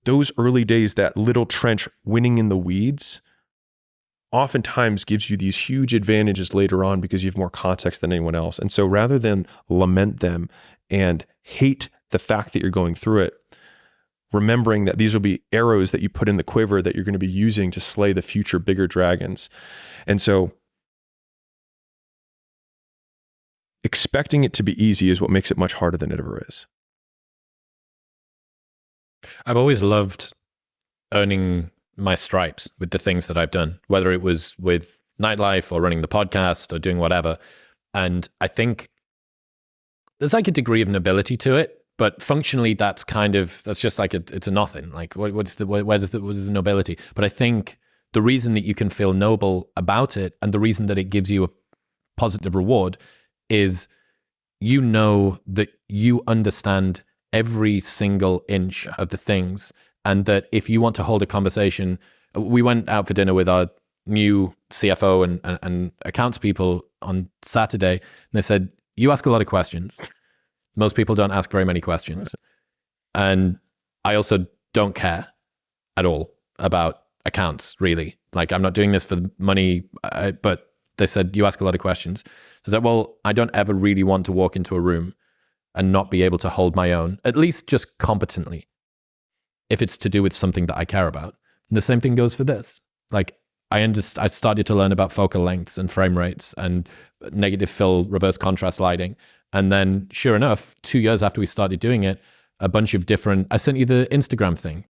those early days, that little trench winning in the weeds, oftentimes gives you these huge advantages later on because you have more context than anyone else. And so rather than lament them and hate the fact that you're going through it, remembering that these will be arrows that you put in the quiver that you're going to be using to slay the future bigger dragons. And so expecting it to be easy is what makes it much harder than it ever is. I've always loved earning my stripes with the things that I've done, whether it was with nightlife or running the podcast or doing whatever. And I think there's like a degree of nobility to it, but functionally that's just like it's a nothing. Like where's the nobility? But I think the reason that you can feel noble about it and the reason that it gives you a positive reward is you know that you understand every single inch of the things, and that if you want to hold a conversation, we went out for dinner with our new CFO and accounts people on Saturday, and they said, you ask a lot of questions. Most people don't ask very many questions. Right. And I also don't care at all about accounts, really. Like, I'm not doing this for money, but they said, you ask a lot of questions. I said, well, I don't ever really want to walk into a room and not be able to hold my own, at least just competently, if it's to do with something that I care about. And the same thing goes for this. Like, I started to learn about focal lengths and frame rates and negative fill, reverse contrast lighting. And then sure enough, 2 years after we started doing it, a bunch of different, I sent you the Instagram thing.